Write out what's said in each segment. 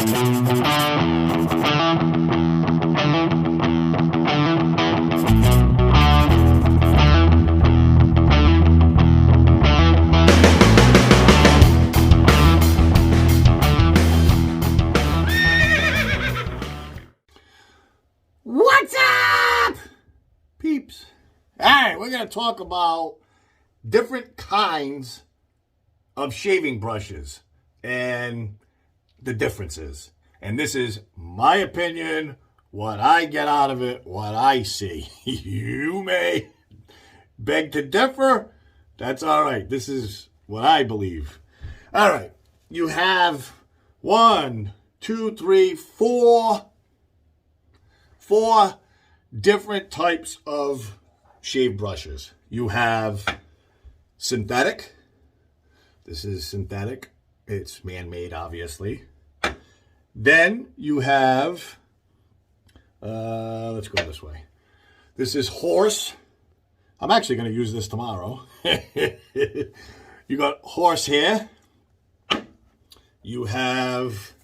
What's up, peeps? All right, we're going to talk about different kinds of shaving brushes and the differences. And this is my opinion, what I get out of it, what I see. You may beg to differ. That's all right. This is what I believe. All right, you have 1, 2, 3, 4 different types of shave brushes. You have synthetic. This is synthetic. It's man-made, obviously. Then you have, let's go this way. This is horse. I'm actually going to use this tomorrow. You got horse hair. You have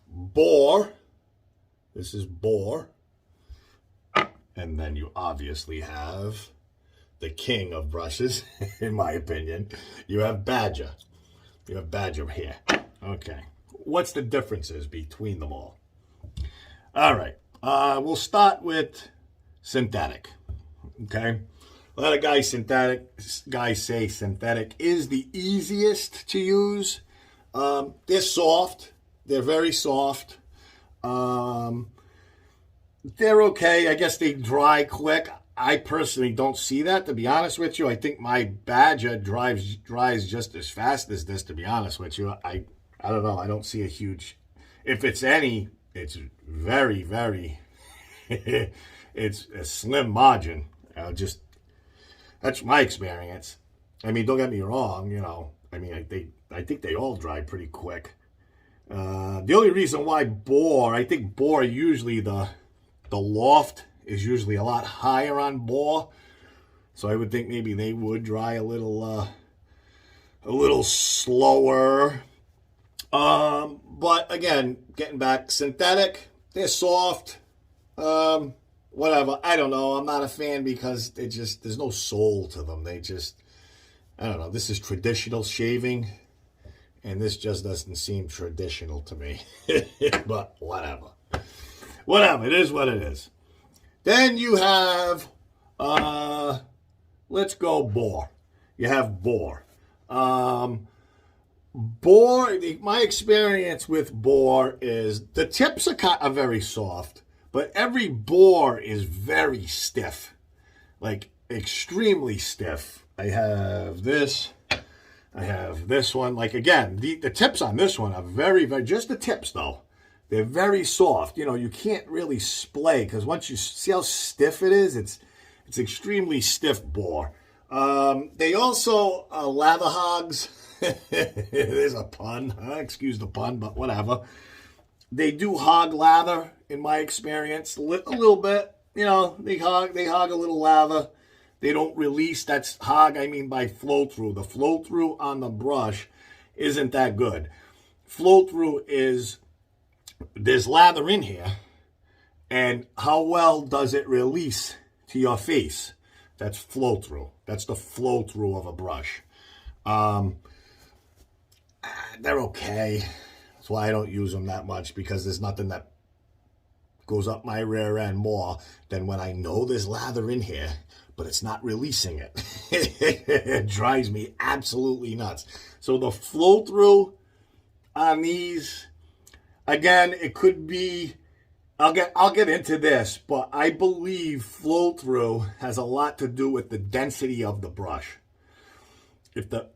boar. This is boar. And then you obviously have the king of brushes, in my opinion. You have badger. You have badger hair. Okay. What's the differences between them all? All right. We'll start with synthetic. Okay. A lot of guys say synthetic is the easiest to use. They're soft. They're very soft. They're okay. I guess they dry quick. I personally don't see that, to be honest with you. I think my badger dries just as fast as this, to be honest with you. I don't know. I don't see a huge... If it's any, it's very, very... it's a slim margin. That's my experience. I mean, don't get me wrong, you know. I mean, I think they all dry pretty quick. The only reason why boar, I think boar usually the loft is usually a lot higher on boar, so I would think maybe they would dry a little slower. But again, getting back, synthetic, they're soft. Whatever, I don't know. I'm not a fan because there's no soul to them. I don't know. This is traditional shaving, and this just doesn't seem traditional to me. But whatever. Whatever, it is what it is. Then you have, let's go boar. You have boar. Boar, my experience with boar is the tips are very soft, but every boar is very stiff, like extremely stiff. I have this. I have this one. Like, again, the tips on this one are very, very, just the tips, though. They're very soft. You know, you can't really splay because once you see how stiff it is, it's extremely stiff boar. They also lather hogs. There's a pun. Excuse the pun, but whatever. They do hog lather, in my experience, a little bit. You know, they hog a little lather. They don't release. That's hog, I mean, by flow through. The flow through on the brush isn't that good. Flow through is... There's lather in here, and how well does it release to your face? That's flow through. That's the flow through of a brush. They're okay. That's why I don't use them that much, because there's nothing that goes up my rear end more than when I know there's lather in here, but it's not releasing it. It drives me absolutely nuts. So the flow through on these... Again, it could be, I'll get into this, but I believe flow-through has a lot to do with the density of the brush.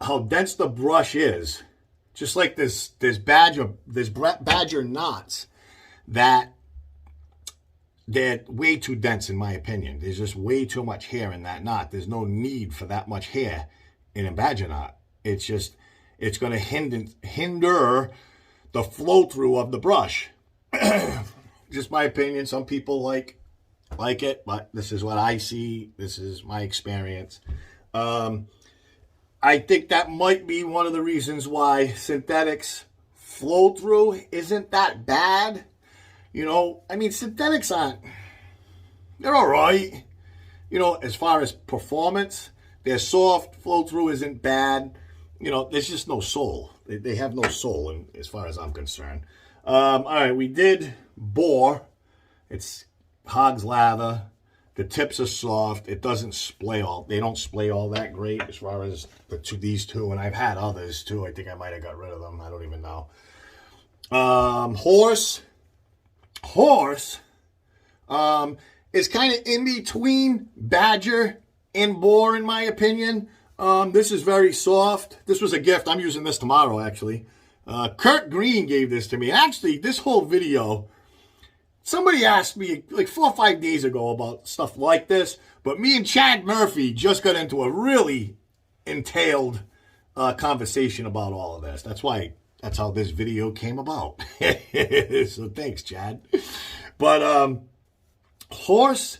How dense the brush is, just like there's badger knots that they're way too dense, in my opinion. There's just way too much hair in that knot. There's no need for that much hair in a badger knot. It's going to hinder the flow through of the brush. Just my opinion. Some people like it, but this is what I see. This is my experience. I think that might be one of the reasons why synthetics flow through isn't that bad. You know, I mean, synthetics aren't, they're all right. You know, as far as performance, they're soft, flow through isn't bad. You know, there's just no soul. They have no soul, as far as I'm concerned. All right, we did boar. It's hog's lather. The tips are soft. It doesn't splay all. They don't splay all that great as far as these two. And I've had others too. I think I might have got rid of them. I don't even know. Horse is kind of in between badger and boar, in my opinion. This is very soft. This was a gift. I'm using this tomorrow, actually. Kurt Green gave this to me. Actually, this whole video, somebody asked me like 4 or 5 days ago about stuff like this, but me and Chad Murphy just got into a really entailed conversation about all of this. That's how this video came about. So thanks, Chad. But horse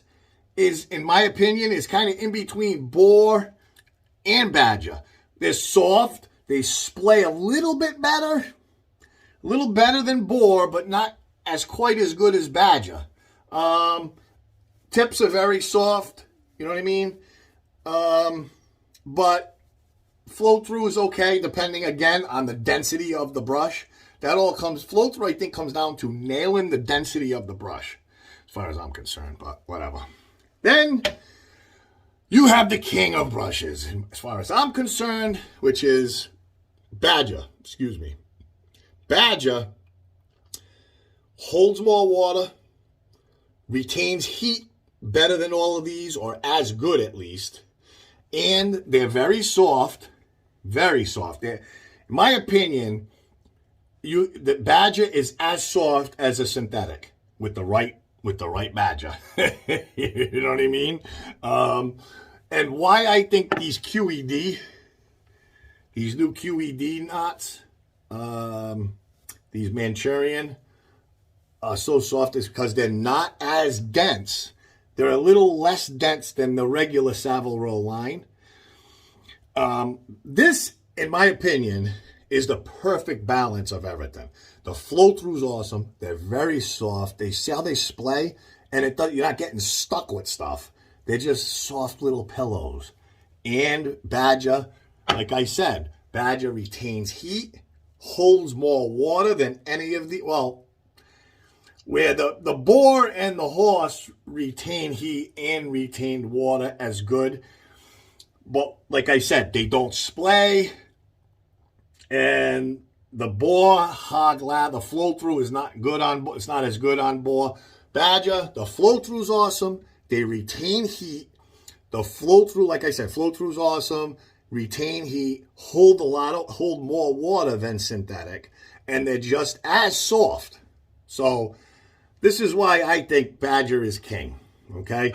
is, in my opinion, is kind of in between boar and badger. They're soft. They splay a little bit better. A little better than boar, but not as quite as good as badger. Tips are very soft. You know what I mean? But flow through is okay, depending, again, on the density of the brush. That all comes, flow through, I think, comes down to nailing the density of the brush, as far as I'm concerned, but whatever. Then you have the king of brushes, as far as I'm concerned, which is badger. Excuse me. Badger holds more water, retains heat better than all of these, or as good at least, and they're very soft, very soft. In my opinion, the badger is as soft as a synthetic with the right badger. You know what I mean? And why I think these QED, these new QED knots, these Manchurian, are so soft is because they're not as dense. They're a little less dense than the regular Savile Row line. This, in my opinion, is the perfect balance of everything. The flow through is awesome. They're very soft. They see how they splay, and you're not getting stuck with stuff. They're just soft little pillows. And badger, like I said, badger retains heat, holds more water than any of the, well, where the boar and the horse retain heat and retain water as good. But like I said, they don't splay. And the boar, hog lather, the flow through is not good on, it's not as good on boar. Badger, the flow through is awesome. They retain heat. The flow through, like I said, flow through is awesome. Retain heat, hold more water than synthetic, and they're just as soft. So this is why I think badger is king. Okay,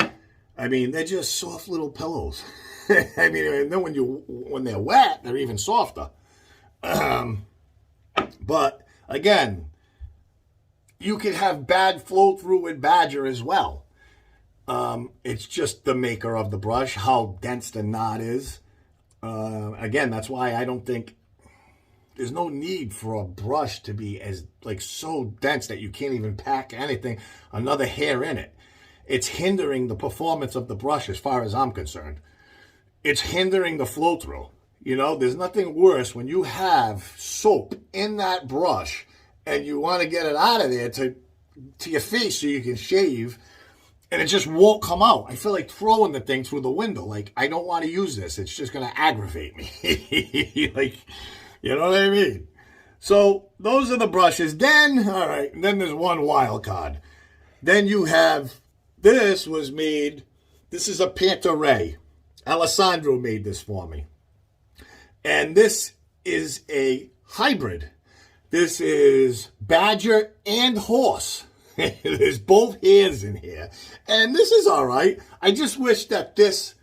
I mean, they're just soft little pillows. I mean, and then when they're wet, they're even softer. But again, you could have bad flow through with badger as well. It's just the maker of the brush, how dense the knot is. Again, that's why I don't think there's no need for a brush to be as so dense that you can't even pack anything, another hair in it. It's hindering the performance of the brush as far as I'm concerned. It's hindering the flow through. You know, there's nothing worse when you have soap in that brush and you want to get it out of there to your face so you can shave, and it just won't come out. I feel like throwing the thing through the window. Like, I don't want to use this. It's just going to aggravate me. You know what I mean? So those are the brushes. Then, all right, then there's one wild card. Then you have, this was made, this is a Pantaray. Alessandro made this for me. And this is a hybrid. This is badger and horse. There's both hairs in here. And this is all right. I just wish that this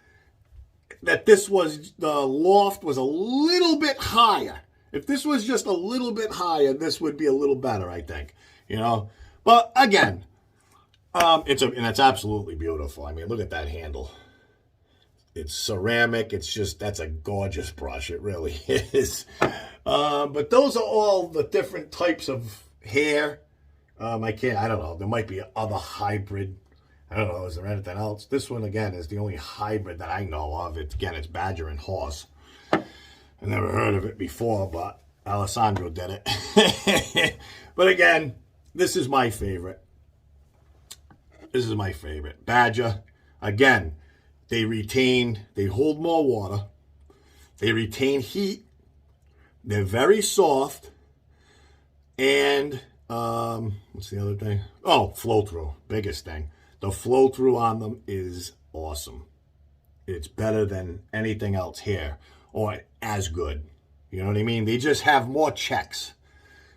was, the loft was a little bit higher. If this was just a little bit higher, this would be a little better, I think. You know? But again, and it's absolutely beautiful. I mean, look at that handle. It's ceramic. It's just, that's a gorgeous brush. It really is. But those are all the different types of hair. I don't know. There might be other hybrid. I don't know. Is there anything else? This one, again, is the only hybrid that I know of. Again, it's badger and horse. I never heard of it before, but Alessandro did it. But again, this is my favorite. This is my favorite. Badger. Again, they hold more water. They retain heat. They're very soft. And, what's the other thing? Oh, flow through. Biggest thing. The flow through on them is awesome. It's better than anything else here. Or as good. You know what I mean? They just have more checks.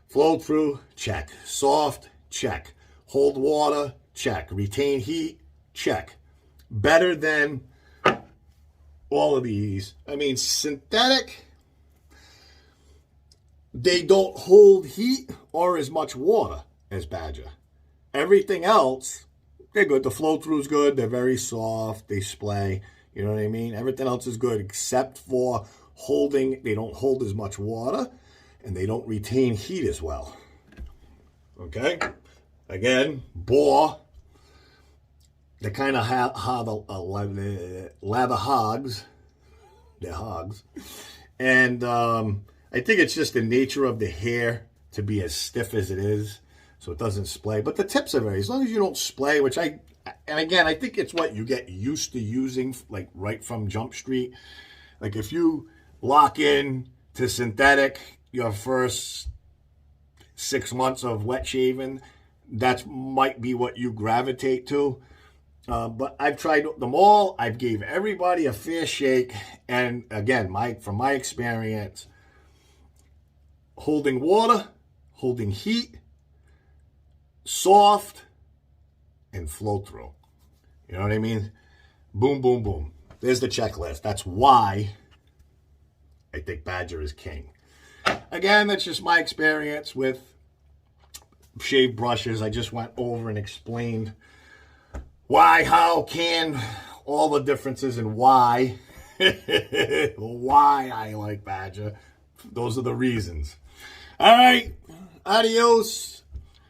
Flow through, check. Soft, check. Hold water, check. Retain heat, check. Better than all of these. I mean, synthetic, they don't hold heat or as much water as badger. Everything else, they're good. The flow through is good. They're very soft. They splay. You know what I mean? Everything else is good except for holding. They don't hold as much water and they don't retain heat as well. Okay? Again, boar. They kind of have leather hogs. They're hogs. And I think it's just the nature of the hair to be as stiff as it is, so it doesn't splay. But the tips are very, as long as you don't splay, and again, I think it's what you get used to using, like right from Jump Street. Like if you lock in to synthetic your first 6 months of wet shaving, that might be what you gravitate to. But I've tried them all. I've gave everybody a fair shake. And again, from my experience, holding water, holding heat, soft, and flow through. You know what I mean? Boom, boom, boom. There's the checklist. That's why I think badger is king. Again, that's just my experience with shave brushes. I just went over and explained why, how, can, all the differences and why. Why I like badger. Those are the reasons. All right. Adios.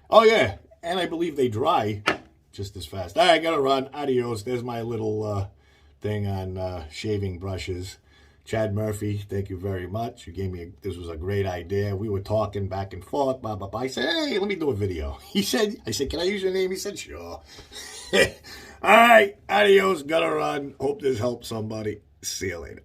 Oh, yeah. And I believe they dry just as fast. All right, gotta run. Adios. There's my little thing on shaving brushes. Chad Murphy, thank you very much. You gave me, this was a great idea. We were talking back and forth, blah, blah, blah. I said, hey, let me do a video. I said, can I use your name? He said, sure. All right, adios, gotta run. Hope this helps somebody. See you later.